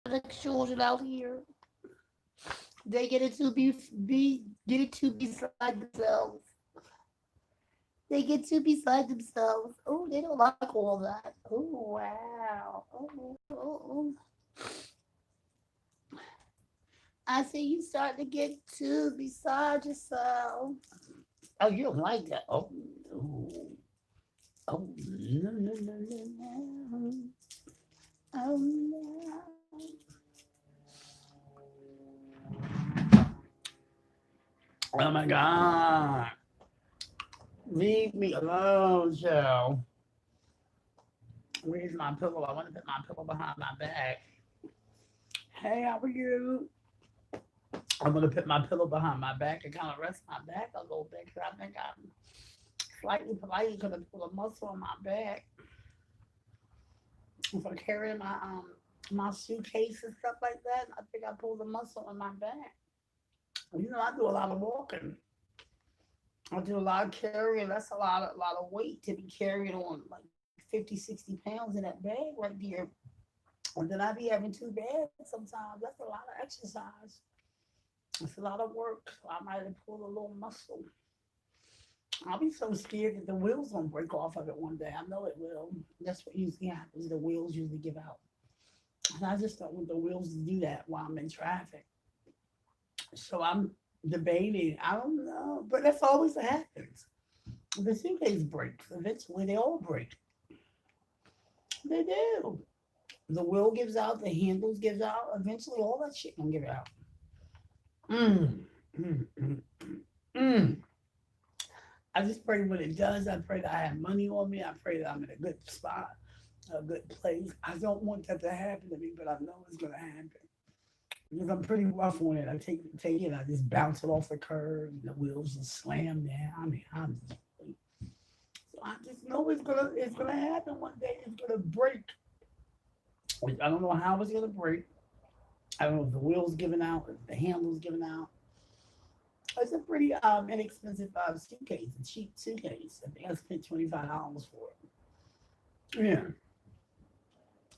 the children out here. They get it to get it to beside themselves. They get too beside themselves. Oh, they don't like all that. Oh, wow. I see you starting to get too beside yourself. Oh, you don't like that. Oh, no. Oh, no, no, no, no, no. Oh, no. Oh, my God. Leave me alone, Joe. Where's my pillow? I want to put my pillow behind my back. Hey, how are you? I'm gonna put my pillow behind my back and kind of rest my back a little bit because I think I'm slightly politely gonna pull a muscle on my back if I'm carrying my suitcase and stuff like that. I think I pulled a muscle on my back. You know, I do a lot of walking. I do a lot of carrying. That's a lot of weight to be carrying on like 50, 60 pounds in that bag right there. And then I be having two bags sometimes. That's a lot of exercise. It's a lot of work. So I might have pulled a little muscle. I'll be so scared that the wheels gonna break off of it one day. I know it will. That's what usually happens. The wheels usually give out. And I just don't want the wheels to do that while I'm in traffic. So I'm debating. I don't know. But that's always what happens. The suitcase breaks. Eventually they all break. They do. The wheel gives out, the handles gives out. Eventually all that shit gonna give out. Mm, mm, mm, mm. I just pray when it does. I pray that I have money on me. I pray that I'm in a good spot, a good place. I don't want that to happen to me, but I know it's gonna happen because I'm pretty rough on it. I take it, I just bounce it off the curb, and the wheels just slam down. I mean, so I just know it's gonna happen one day. It's gonna break. I don't know how it's gonna break. I don't know if the wheels giving out, if the handles giving out. It's a pretty inexpensive suitcase, a cheap suitcase. I think I spent $25 for it. Yeah,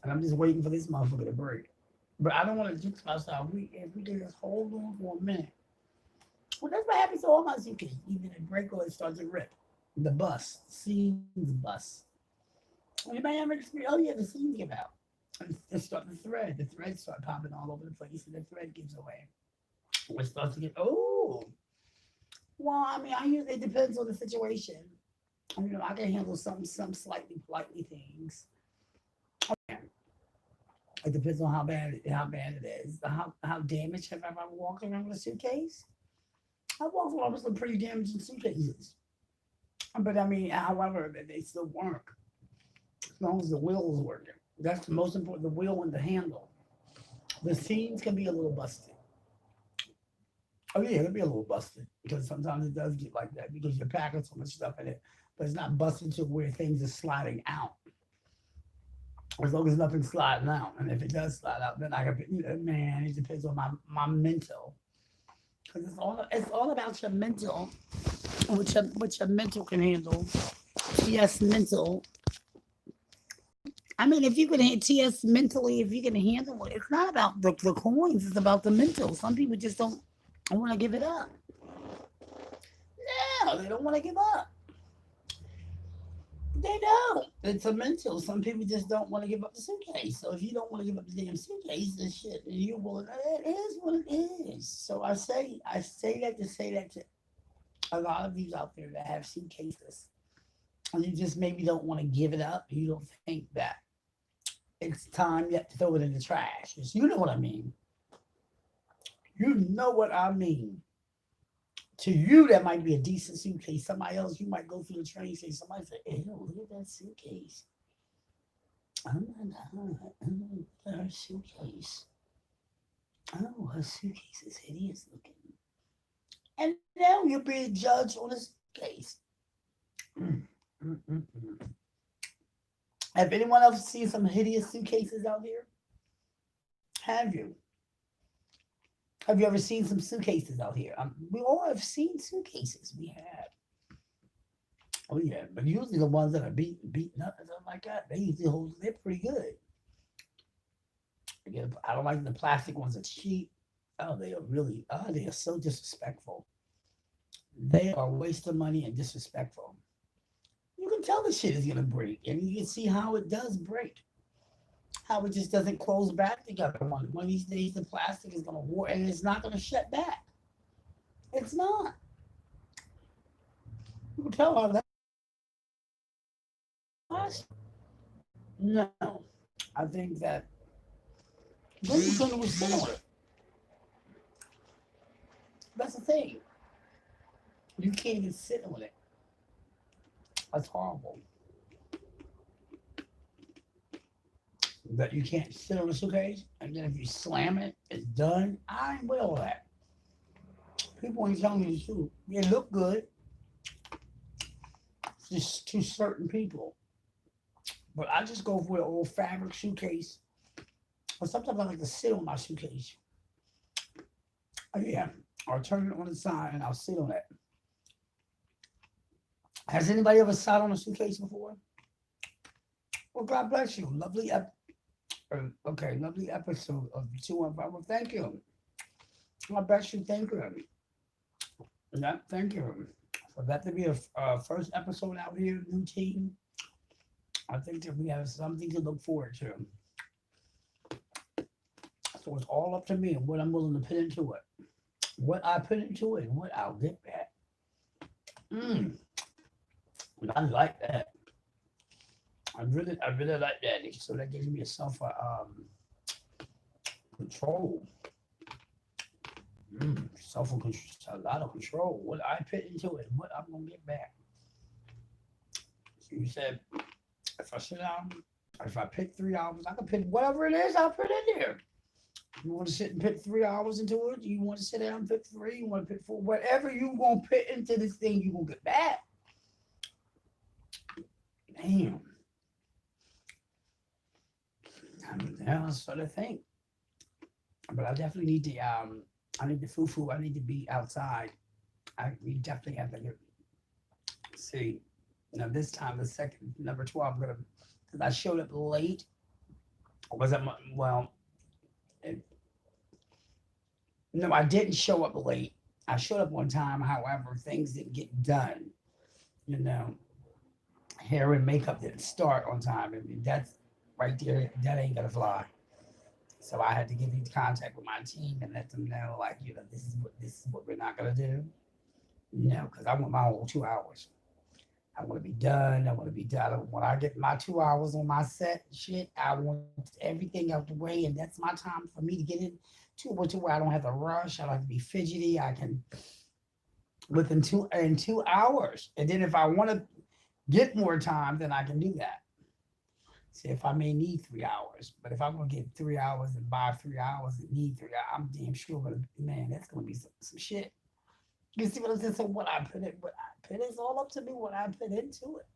and I'm just waiting for this motherfucker to break. But I don't want to jinx myself. If we can just hold on for a minute. Well, that's what happens to all my suitcases. Either they break or it starts to rip. The seams bust. You may have experience. Oh yeah, the seams give out. And they start the thread. The threads start popping all over the place, and the thread gives away. It starts to get well, I mean, I usually it depends on the situation. I can handle some slightly politely things. It depends on how bad it is. How damaged have I ever walked around with a suitcase? I walked around with some pretty damaged suitcases. But I mean, however, they still work as long as the wheel is working. That's the most important. The wheel and the handle. The seams can be a little busted. Oh yeah, it'll be a little busted because sometimes it does get like that because you're packing so much stuff in it, but it's not busted to where things are sliding out. As long as nothing's sliding out, and if it does slide out, then I can. Man, it depends on my mental because it's all about your mental, what your mental can handle. Yes, mental. I mean, if you can TS mentally, if you can handle it, it's not about the coins. It's about the mental. Some people just don't want to give it up. No, they don't want to give up. They don't. It's a mental. Some people just don't want to give up the suitcase. So if you don't want to give up the damn suitcase, then shit, you will. It is what it is. So I say that to a lot of you out there that have suitcases, and you just maybe don't want to give it up. You don't think that it's time yet to throw it in the trash. You know what I mean. You know what I mean. To you, that might be a decent suitcase. Somebody else, you might go through the train station. Somebody say, "Hey, look at that suitcase. Oh my God, look at her suitcase. Oh, her suitcase is hideous looking." And now you're being judged on a suitcase. Mm, mm, mm, mm. Have anyone else seen some hideous suitcases out here? Have you? Have you ever seen some suitcases out here? We all have seen suitcases. We have. Oh yeah, but usually the ones that are beaten up and stuff like that, they usually hold. They're pretty good. Again, I don't like the plastic ones that cheap. Oh, they are really, they are so disrespectful. They are a waste of money and disrespectful. You can tell the shit is gonna break, and you can see how it does break. How it just doesn't close back together. One of these days, the plastic is gonna war, and it's not gonna shut back. It's not. You can tell how that plastic. No, I think that then you couldn't sit on it. That's the thing. You can't even sit on it. That's horrible. But you can't sit on a suitcase, and then if you slam it, it's done. I ain't with all that. People ain't telling you the truth. They look good just to certain people. But I just go for an old fabric suitcase. Or sometimes I like to sit on my suitcase. Oh, yeah. Or turn it on the side and I'll sit on it. Has anybody ever sat on a suitcase before? Well, God bless you. Lovely episode of 215. Well, thank you. God bless you. Thank you. Yeah, thank you. For that to be a first episode out here, new team, I think that we have something to look forward to. So it's all up to me and what I'm willing to put into it. What I put into it and what I'll get back. I like that. I really like that. So that gives me a self control. Self control, a lot of control. What I put into it, what I'm gonna get back. So you said if I sit down, if I pick 3 hours, I can pick whatever it is I'll put in there. You want to sit and put 3 hours into it? You want to sit down and pick three? You want to pick four? Whatever you gonna put into this thing, you gonna get back. Damn. That's what I think. But I definitely need I need the foo. I need to be outside. We definitely have to see. Now this time, the second number 12, I'm gonna because I showed up late. Was that well? It, no, I didn't show up late. I showed up on time. However, things didn't get done. You know, hair and makeup didn't start on time. I mean, that's right there. That ain't gonna fly. So I had to get in contact with my team and let them know, like, this is what we're not gonna do. No, because I want my whole 2 hours. I want to be done. I want to be done. When I get my 2 hours on my set shit, I want everything out the way, and that's my time for me to get in to where I don't have to rush. I don't have to be fidgety. I can within 2 hours, and then if I want to get more time, then I can do that. See, if I may need 3 hours, but if I'm gonna get 3 hours and buy 3 hours and need 3 hours, I'm damn sure gonna man, that's gonna be some shit. You see what I'm saying? So what I put is all up to me. What I put into it.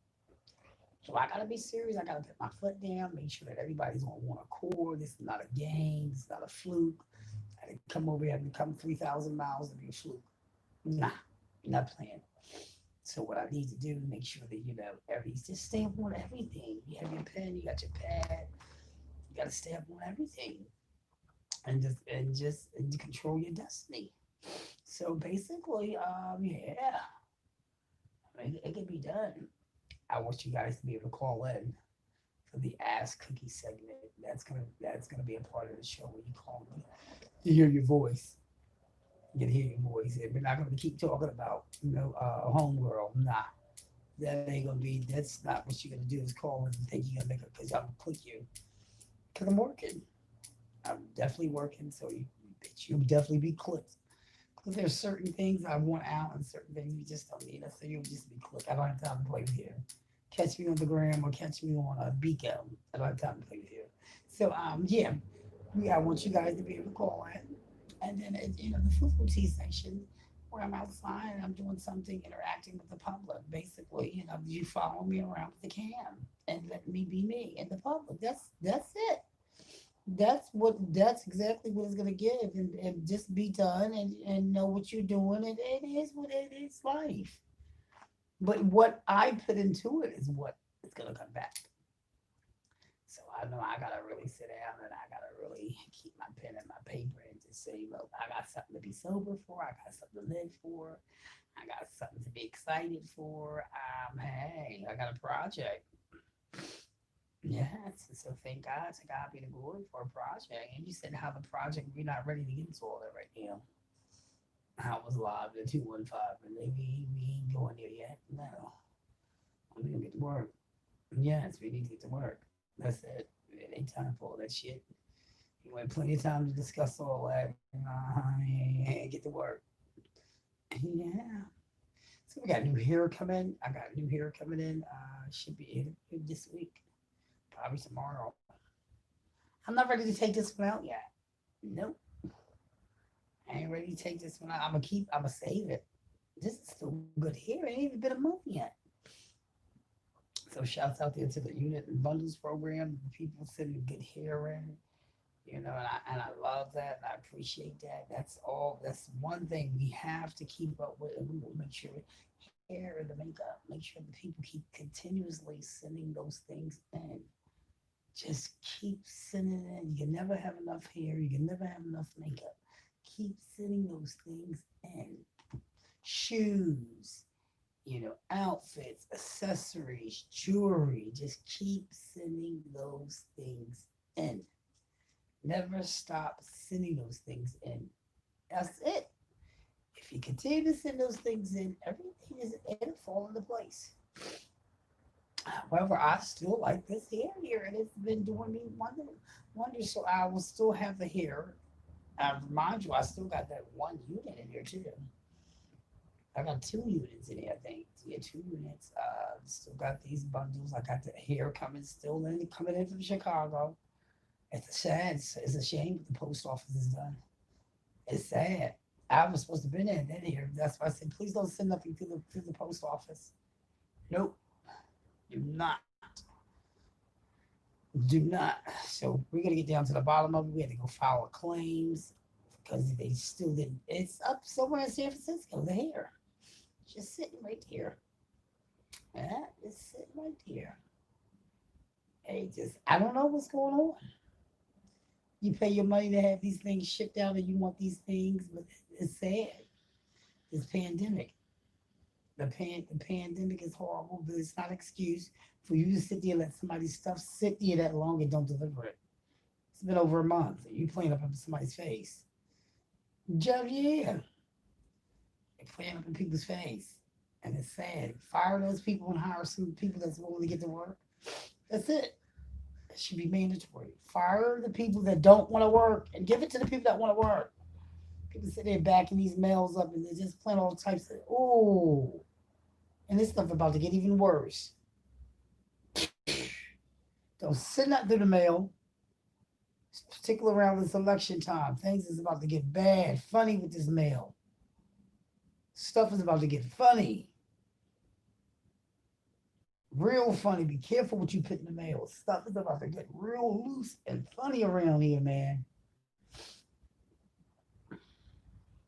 So I gotta be serious. I gotta put my foot down. Make sure that everybody's on one accord. This is not a game. It's not a fluke. I didn't come over here and come 3,000 miles to be a fluke. Nah, not playing. So what I need to do is make sure that just stay up on everything. You have your pen, you got your pad. You gotta stay up on everything, and control your destiny. So basically, yeah, I mean, it can be done. I want you guys to be able to call in for the Ask Cookie segment. That's gonna be a part of the show where you call me to hear your voice. You can hear your voice, and we're not gonna keep talking about homegirl. Nah, that ain't gonna be. That's not what you're gonna do. Is call in and think you're gonna make it because I'm gonna click you. Because I'm working. I'm definitely working. So bitch, you'll definitely be clicked. Because there's certain things I want out and certain things you just don't need. So you'll just be clicked. I don't have time to play with you. Catch me on the gram or catch me on a beacon. I don't have time to play with you. So I want you guys to be able to call in. And then the football tea section where I'm outside and I'm doing something interacting with the public. Basically, you follow me around with the cam and let me be me in the public. That's it. That's exactly what it's gonna give and just be done and know what you're doing and it is what it is life. But what I put into it is what is gonna come back. So I know I gotta really sit down and I gotta really keep my pen and my paper and just say, look, I got something to be sober for. I got something to live for. I got something to be excited for. Hey, I got a project. Yes, so thank God, to God be the glory for a project. And you said have a project, we're not ready to get into all that right now. I was live at 215, and we ain't going there yet. No, we gonna get to work. Yes, we need to get to work. That's it. It ain't time for all that shit. You had plenty of time to discuss all that. Get to work. Yeah. So we got new hair coming. I got new hair coming in. Should be in this week, probably tomorrow. I'm not ready to take this one out yet. Nope. I ain't ready to take this one out. I'm gonna save it. This is still good hair. It ain't even been a month yet. So shouts out there to the unit and bundles program. People sending good hair in. And I love that. And I appreciate that. That's all. That's one thing we have to keep up with, and we will make sure hair and the makeup. Make sure the people keep continuously sending those things in. Just keep sending it in. You can never have enough hair. You can never have enough makeup. Keep sending those things in. Shoes, outfits, accessories, jewelry. Just keep sending those things in. Never stop sending those things in. That's it. If you continue to send those things in, everything is it'll fall into place. However, I still like this hair here, and it's been doing me wonders. So I will still have the hair. I remind you, I still got that one unit in here too. I got 2 units in here, I think. Yeah, 2 units. Still got these bundles. I got the hair coming in from Chicago. It's sad. It's a shame what the post office has done. It's sad. I was supposed to be in that here. That's why I said, please don't send nothing to the post office. Nope. Do not. Do not. So we're gonna get down to the bottom of it. We had to go file claims because they still didn't. It's up somewhere in San Francisco. The hair, just sitting right here. Yeah, just sitting right here. Hey, I don't know what's going on. You pay your money to have these things shipped out, and you want these things, but it's sad. This pandemic. The pandemic is horrible, but it's not an excuse for you to sit there and let somebody's stuff sit there that long and don't deliver it. It's been over a month. You playing up in somebody's face. Jeff, yeah. You're playing up in people's face. And it's sad. Fire those people and hire some people that's willing to get to work. That's it. It should be mandatory. Fire the people that don't want to work and give it to the people that want to work. People sit there backing these mails up and they're just playing all types of, oh. And this stuff about to get even worse. Don't send that through the mail, particularly around this election time. Things is about to get bad, funny with this mail. Stuff is about to get funny. Real funny. Be careful what you put in the mail. Stuff is about to get real loose and funny around here, man.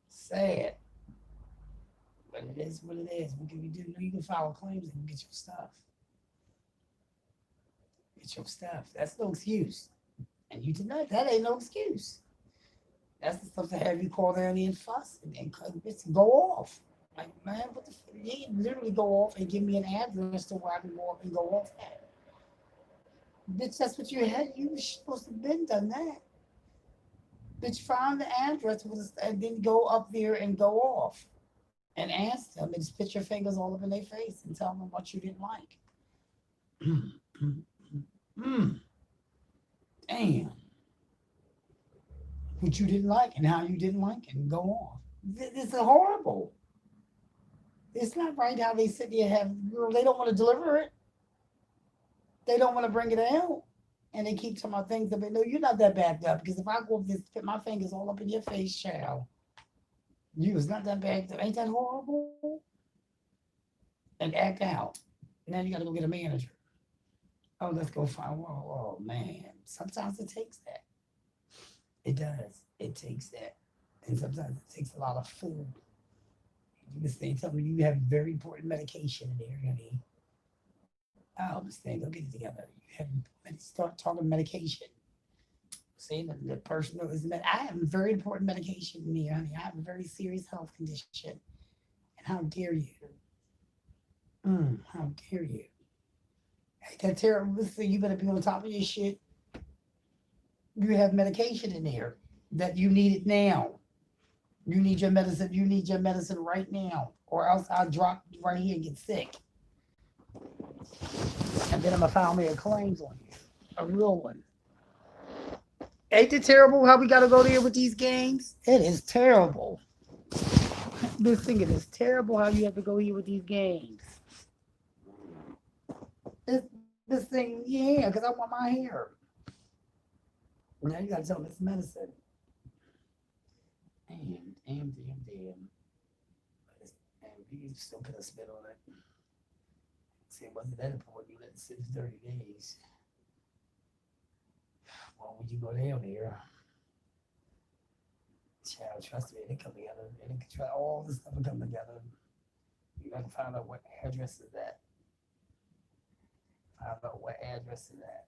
Sad. But it is what it is. What can we do? You can file claims and get your stuff. Get your stuff. That's no excuse. And you deny that ain't no excuse. That's the stuff to have you call down there and fuss and just go off. Like, man, what the you literally go off and give me an address to where I can go up and go off at. Bitch, that's what you had. You were supposed to have been done that. Bitch, find the address and then go up there and go off. And ask them and just put your fingers all up in their face and tell them what you didn't like. Damn. What you didn't like and how you didn't like it and go off. This is horrible. It's not right how they sit there and have, they don't want to deliver it. They don't want to bring it out. And they keep talking about things that, no, you're not that backed up. Because if I go up this, put my fingers all up in your face, child, you was not that backed up. Ain't that horrible? And act out. Now you got to go get a manager. Oh, let's go find, oh, man. Sometimes it takes that. It does. It takes that. And sometimes it takes a lot of food. You can stay tell me you have very important medication in there, honey. Oh, this thing, go get it together. You have start talking medication. See, the person who is I have very important medication in here, honey. I have a very serious health condition. And how dare you? How dare you? Ain't that terrible? Listen, you better be on top of your shit. You have medication in there that you need it now. You need your medicine. You need your medicine right now, or else I'll drop right here and get sick. And then I'm gonna file me a claims on you, a real one. Ain't it terrible how we gotta go there with these games? It is terrible. This thing, it is terrible how you have to go here with these games. This thing, yeah, because I want my hair. Now you gotta tell me it's medicine. Damn. You still put a spit on it. See, it wasn't that important. You let it sit 30 days. Well, when you go down here, child, trust me, they come together. They can try all this stuff to come together. You gotta find out what address is that. Find out what address is that.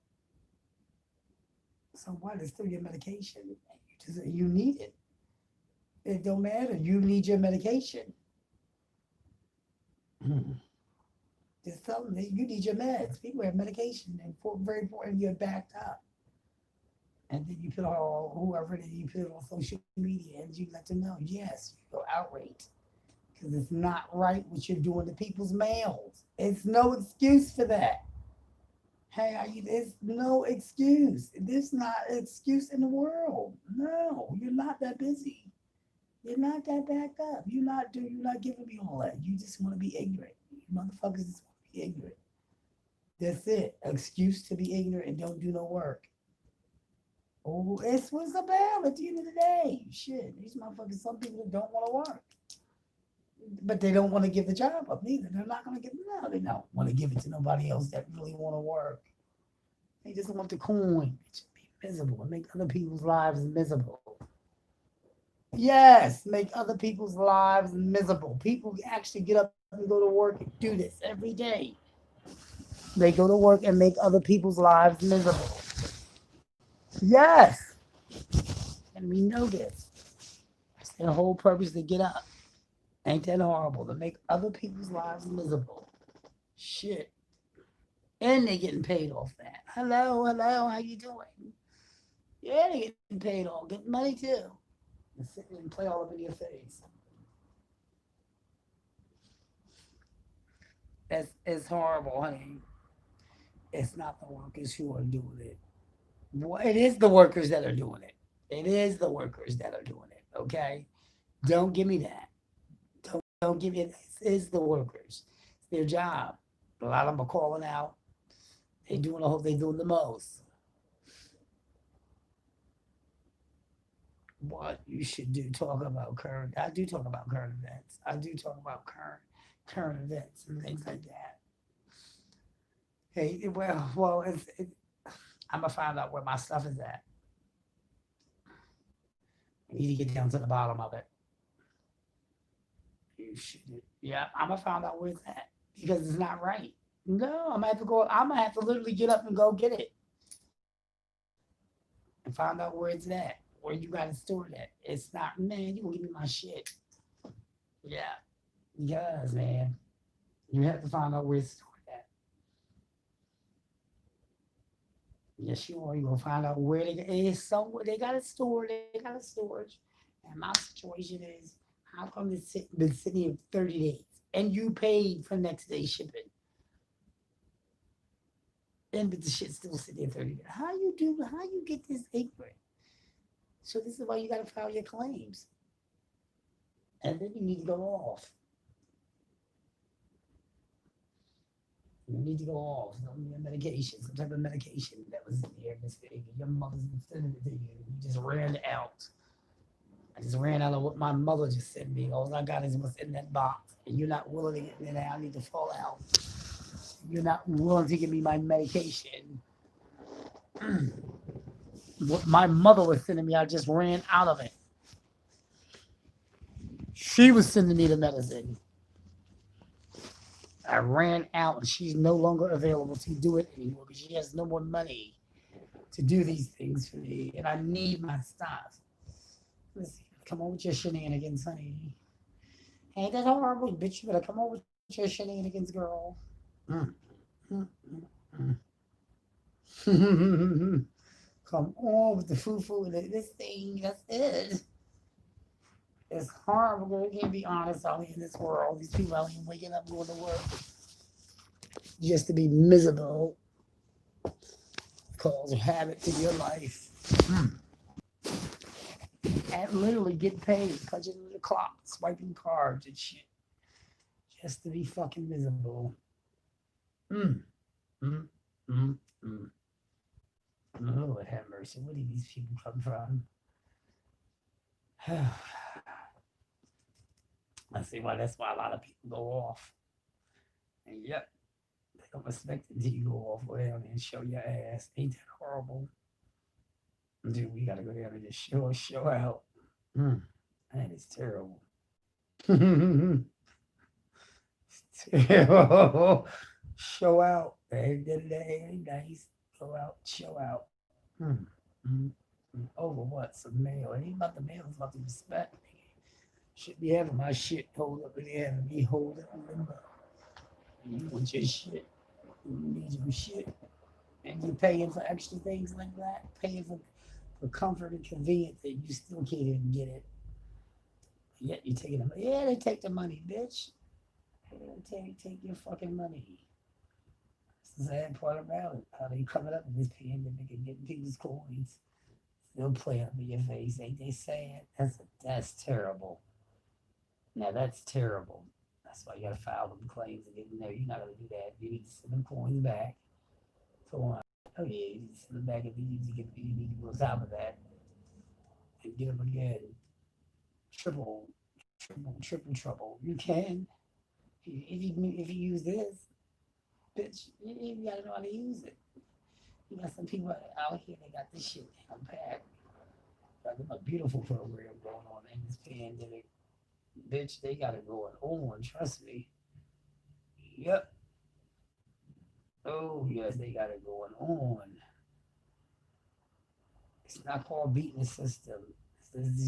So what? It's still your medication. You need it. It don't matter. You need your medication. Just tell them that you need your meds. People have medication, and very important, you're backed up. And then you put all whoever that you put on social media, and you let them know, yes, you feel outraged because it's not right what you're doing to people's mails. It's no excuse for that. Hey, it's no excuse. There's not an excuse in the world. No, you're not that busy. You're not that backed up. You're not giving me all that. You just want to be ignorant. You motherfuckers just want to be ignorant. That's it. Excuse to be ignorant and don't do no work. Oh, it's what's about at the end of the day. Shit, these motherfuckers, some people don't want to work. But they don't want to give the job up neither. They're not going to they don't want to give it to nobody else that really want to work. They just want the coin. It should be miserable and make other people's lives miserable. Yes, make other people's lives miserable. People actually get up and go to work and do this every day. They go to work and make other people's lives miserable. Yes. And we know this. That's their whole purpose to get up. Ain't that horrible? To make other people's lives miserable. Shit. And they getting paid off that. Hello, how you doing? Yeah, they getting paid off. Getting money too. And sit and play all up in your face. It's horrible, honey. It's not the workers who are doing it. Well, it is the workers that are doing it. It is the workers that are doing it. Okay? Don't give me that. Don't give me it. This is the workers. It's their job. A lot of them are calling out. They're doing the most. What you should do, talk about current. I do talk about current events. I do talk about current events and things like that. Hey, well, I'm gonna find out where my stuff is at. I need to get down to the bottom of it. You should. Yeah, I'm gonna find out where it's at because it's not right. No, I'm gonna have to go. I'm gonna have to literally get up and go get it and find out where it's at. Where you got to store that. It's not, man, you gonna give me my shit. Yeah. Yes, man. You have to find out where it's stored at. Yes, you are. You're gonna find out where it's somewhere. They got it stored. They got a storage. And my situation is, how come it's been sitting here 30 days and you paid for next day shipping? And but the shit's still sitting there 30 days. How you get this ignorant? So this is why you got to file your claims. And then you need to go off. You need to go off. Medication, some type of medication that was in there. This thing. Your mother's been sending it to you. You just ran out. I just ran out of what my mother just sent me. All I got is what's in that box. And you're not willing to get me there. I need to fall out. You're not willing to give me my medication. What my mother was sending me, I just ran out of it. She was sending me the medicine. I ran out and she's no longer available to do it anymore because she has no more money to do these things for me. And I need my stuff. Listen, come on with your shenanigans, honey. Ain't that horrible, bitch? You better come on with your shenanigans, girl. Mm, mm, mm, mm. Come on with the foo-foo and this thing. That's it. It's horrible, girl. You can't be honest out here in this world. These people out here waking up, going to work just to be miserable. Cause a habit to your life. And literally get paid, punching the clock, swiping cards and shit. Just to be fucking miserable. Mm. Mm. Mm. Mm. Lord have mercy. Where did these people come from? I see why that's why a lot of people go off. And yep, they don't expect it until you go off way down there and show your ass. Ain't that horrible? Dude, we gotta go down and just show out. That is terrible. Terrible. Show out. Every day, ain't nice. Go out, show out. Over what? Some mail. It ain't about the mail, it's about the respect. Should be having my shit hold up in the air and me hold up in limbo. You want your shit. You need your shit. And you're paying for extra things like that, paying for comfort and convenience, that you still can't even get it. Yet you're taking them. Yeah, they take the money, bitch. Take your fucking money. That's the sad part about it. How they coming up in this pandemic and getting people's coins. Still playing up in your face. Ain't they sad? That's terrible. Now that's terrible. That's why you gotta file them claims and get in there. You're not gonna do that. You need to send them coins back. So on. Oh yeah, you need to send them back if you need to go on top of that. And get them again. Triple trouble. You can. If you use this, bitch, you gotta know how to use it. You got some people out here that got this shit down pat. Got them a beautiful program going on in this pandemic. Bitch, they got it going on, trust me. Yep. Oh, yes, they got it going on. It's not called beating the system.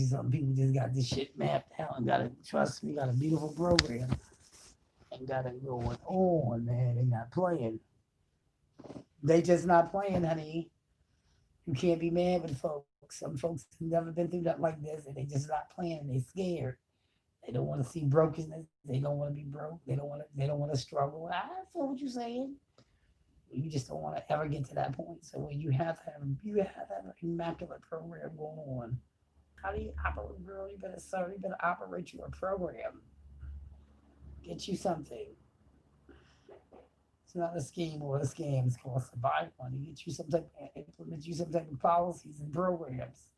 Some people just got this shit mapped out and got it, trust me, got a beautiful program and got it going on, man. They not playing. They just not playing, honey. You can't be mad with folks. Some folks have never been through nothing like this and they just not playing. They scared. They don't want to see brokenness. They don't want to be broke. They don't want to struggle. I feel what you're saying. You just don't want to ever get to that point. So when you have to have an immaculate program going on. How do you operate, girl? You better operate your program. Get you something. It's not a scheme or a scam. It's called survive money. Implement you some type of policies and programs.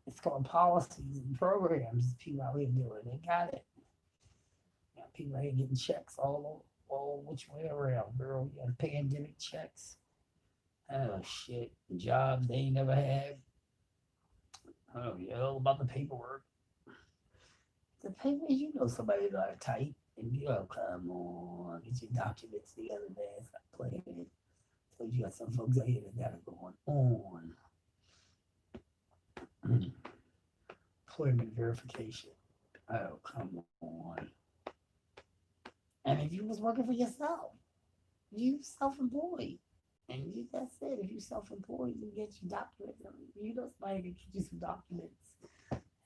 It's called policies and programs. People out here doing. They got it. You know, people out here getting checks all which way around, girl. You got pandemic checks. Oh shit. Jobs they ain't never had. Oh yeah, all about the paperwork. The paper, you know, somebody got tight, and you go, come on, get your documents together, man. Stop playing. So you got some folks out here that got it going on. Employment verification. Oh, come on. And if you was working for yourself, you self-employed. And that's it. If you self-employed, you get your documents. You know somebody can get you some documents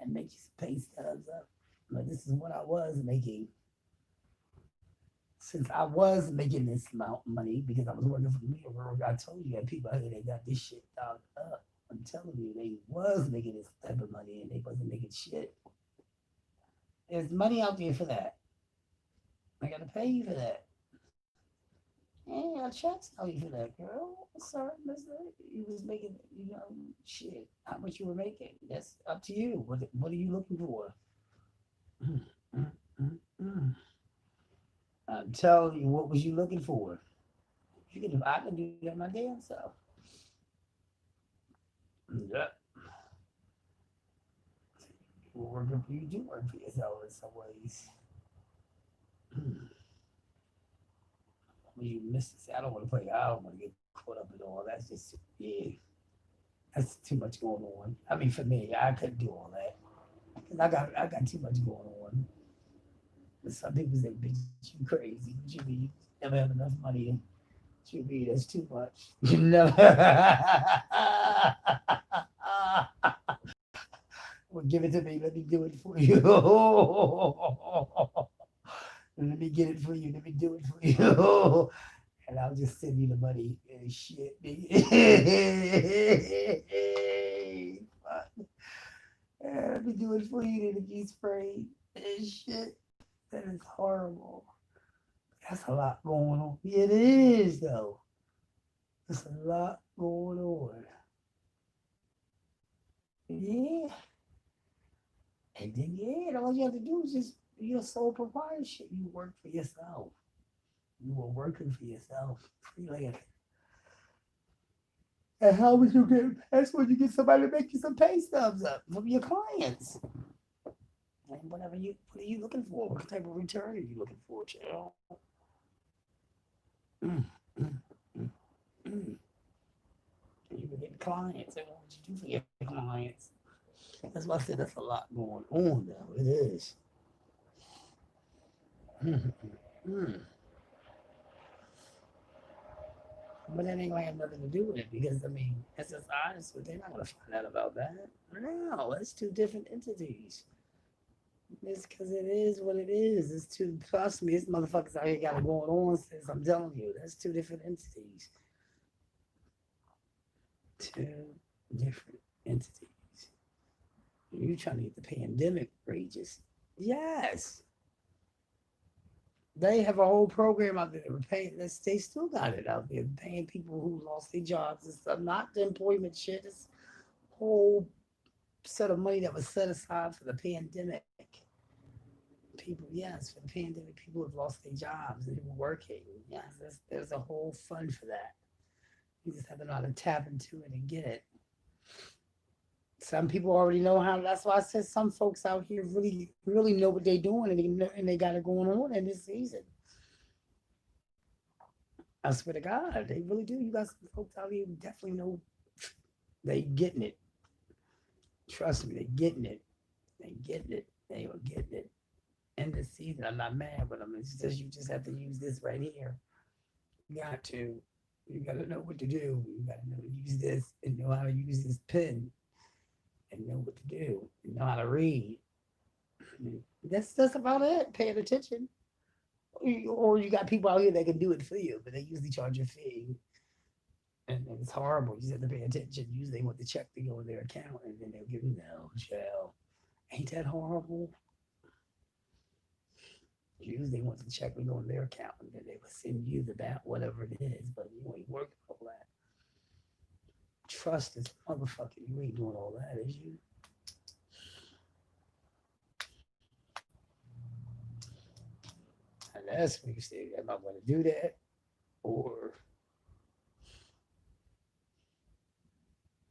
and make you some pay stubs up. But this is what I was making. Since I was making this amount of money because I was working for the meal world, I told you that people out here that got this shit dogged up. I'm telling you, they was making this type of money and they wasn't making shit. There's money out there for that. I gotta pay you for that. And I checks out you for that, girl. Sorry, mister. You was making, shit. How much you were making? That's up to you. What are you looking for? I'm telling you, what was you looking for? I can do that my damn self. Yep. Working for you do work for yourself in some ways. when you miss this. I don't want to play. I don't want to get caught up in all. That's just that's too much going on. I mean, for me, I couldn't do all that. 'Cause I got too much going on. But some people say, "Bitch, you crazy? What you mean? Never have enough money? What you mean that's too much? You never." Well, give it to me. Let me do it for you. Let me get it for you. Let me do it for you. And I'll just send you the money and shit. Fuck. Let me do it for you. Then if you sprayed and shit, that is horrible. That's a lot going on. Yeah, it is though. There's a lot going on. Yeah. And then yeah, all you have to do is just be a sole proprietorship. You work for yourself. You were working for yourself. Freelance. And how would you get that's when you get somebody to make you some pay stubs up from your clients. And what are you looking for? What type of return are you looking for, child? Mm, mm, mm, mm. You were getting clients, and what would you do for your clients? That's why I said that's a lot going on though. It is. Mm, mm. But that ain't gonna have nothing to do with it because I mean, that's just honest, but they're not gonna find out about that. No, it's two different entities. It's because it is what it is. It's two. Trust me, this motherfuckers out here got it going on. Since I'm telling you, that's two different entities. Two different entities. You trying to get the pandemic rages? Yes, they have a whole program out there. They're paying. They still got it out there, paying people who lost their jobs and stuff. Not the employment shit. It's a whole set of money that was set aside for the pandemic. People, yes, for the pandemic, people have lost their jobs and they were working. Yes, there's a whole fund for that. You just have to know how to tap into it and get it. Some people already know how. That's why I said some folks out here really know what they're doing and they got it going on in this season. I swear to God, they really do. You got some folks out here who definitely know they getting it. Trust me, they getting it. They getting it. They are getting it. In this season, I'm not mad with them. It's just you just have to use this right here. You got to. You got to know what to do. You got to know to use this and know how to use this pen and know what to do and know how to read. That's about it. Paying attention. Or you got people out here that can do it for you, but they usually charge a fee. And it's horrible. You just have to pay attention. Usually they want the check to go in their account and then they'll give you no jail. Ain't that horrible? Usually they want the check to go in their account and then they will send you the back, whatever it is, but you ain't working all that. Trust this motherfucker. You ain't doing all that, is you? And that's when you say, am I going to do that? Or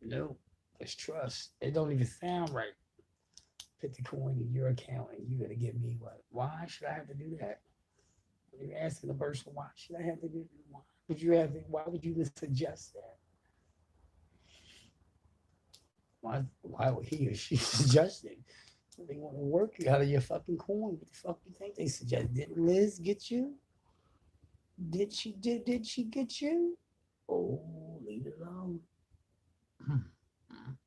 no, it's trust. It don't even sound right. Put the coin in your account and you're going to give me what? Why should I have to do that? When you're asking the person, why should I have to do that? Why would you suggest that? Why would he or she suggest it? They want to work you out of your fucking coin. What the fuck you think they suggest? Didn't Liz get you? Did she get you? Oh, leave it alone. Mm, mm,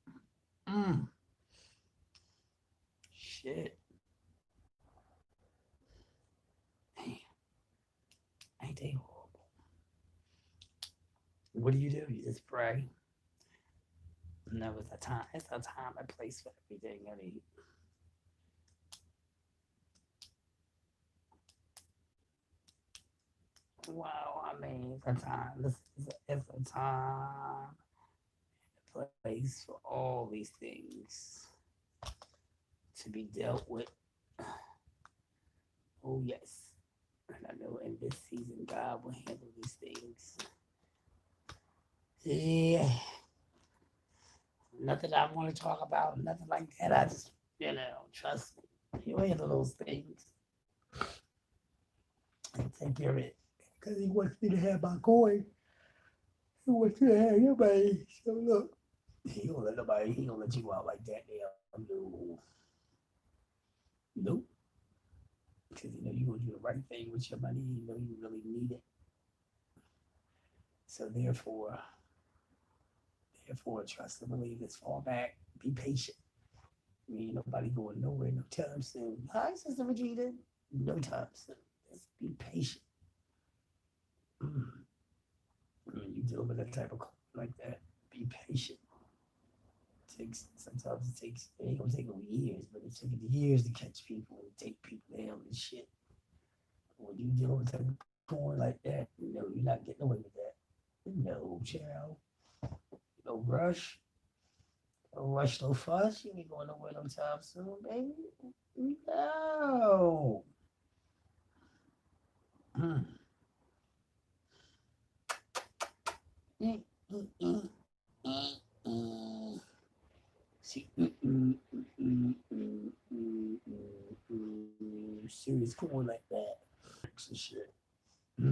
mm. Shit. Man, ain't they horrible? What do? You just pray. No, it's a time. It's a time and place for everything. I mean, wow. I mean, it's a time. It's a time, place for all these things to be dealt with. Oh yes, and I know in this season God will handle these things. Yeah, nothing I want to talk about, nothing like that. I just, trust me. He'll handle those things and take care of it. because he wants me to have my coin. He wants me to have your money. So look, he don't let nobody, he don't let you out like that now. No. Nope. Because you know you're gonna do the right thing with your money, you know you really need it. So therefore, trust and believe this, fall back, be patient. Ain't nobody going nowhere no time soon. Hi, Sister Regina. No time soon. Just be patient. When you deal with that type of like that, be patient. Sometimes it ain't gonna take no years, but it's taking years to catch people and take people down and shit. When you deal with type of coin like that, you know, you're not getting away with that. No, child. No rush. No rush, no fuss. You ain't going nowhere no time soon, baby. No. Mm. See, serious coin like that. Some shit. I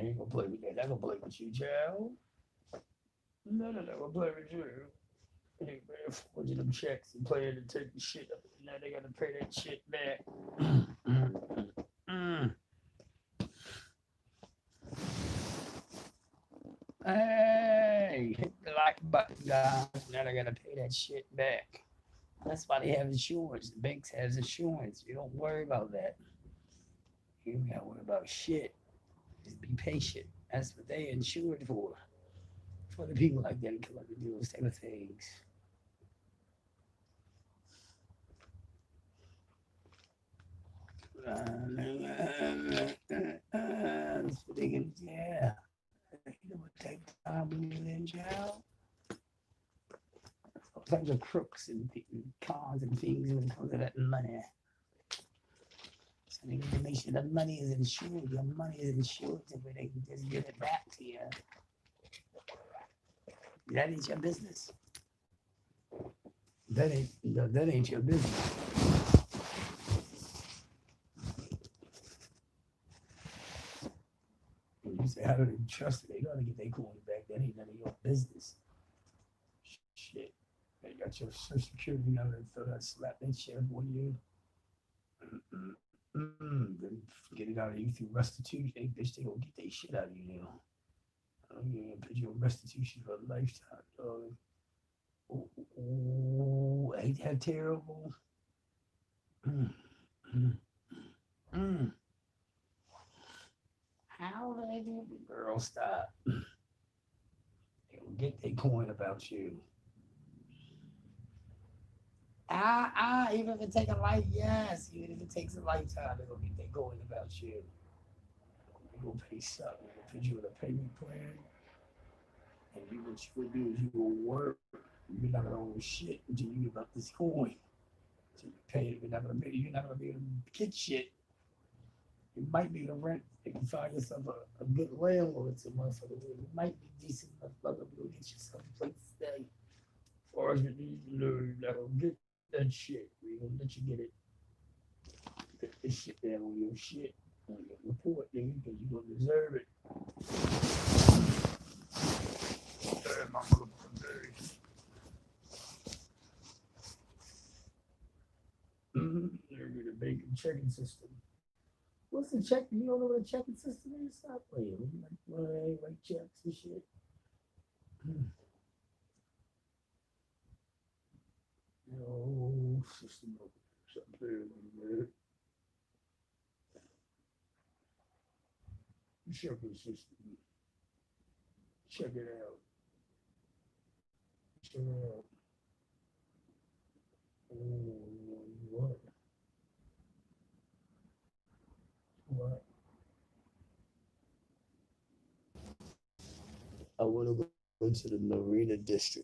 ain't gonna play with that. I gonna play with you, child. No, gonna play with you. Hey, man, forging them checks and playing and taking shit up. Now they gotta pay that shit back. Hey, hit the like button, guys. Now they gotta pay that shit back. That's why they have insurance. The banks has insurance. You don't worry about that. You don't gotta worry about shit. Just be patient. That's what they insured for. For the people like that who like to do those type of things. That's what they can, yeah. You know what type of time we live in, child? All types of crooks and cons and things when it comes to that money. So they need to make sure the money is insured. Your money is insured so they can just give it back to you. That ain't your business. That ain't your business. And you say, how do they trust it? They gotta get their coin back. That ain't none of your business. Shit. They got your social security number, so that slap that shit up on you. Then get it out of you through restitution. They gonna get their shit out of you now. I'm gonna put you on restitution for a lifetime, dog. Oh, ain't that terrible? How do they do it? Girl, stop. They gonna get their coin about you. Even if it takes a life, yes, even if it takes a lifetime, they're gonna get their coin about you. They're gonna pay something. They're gonna put you in a payment plan. And what you will do is you will work. You're not gonna own shit until you give up this coin. So you pay it. You're not gonna be able to get shit. You might be able to rent. You can find yourself a good landlord, some motherfucker. You might be decent enough to get yourself a place to stay. Or as you need to learn, you're not gonna get that shit. We're gonna let you get it. Put this shit down on your shit. On your report, nigga, because you're gonna deserve it. Damn, my motherfucking day. They're gonna make a checking system. What's the check? You don't know what a checking system is? Stop playing. You write checks and shit. No system. Something there. Checking system. Check it out. Check it out. Oh, what? What? I want to go into the Marina District.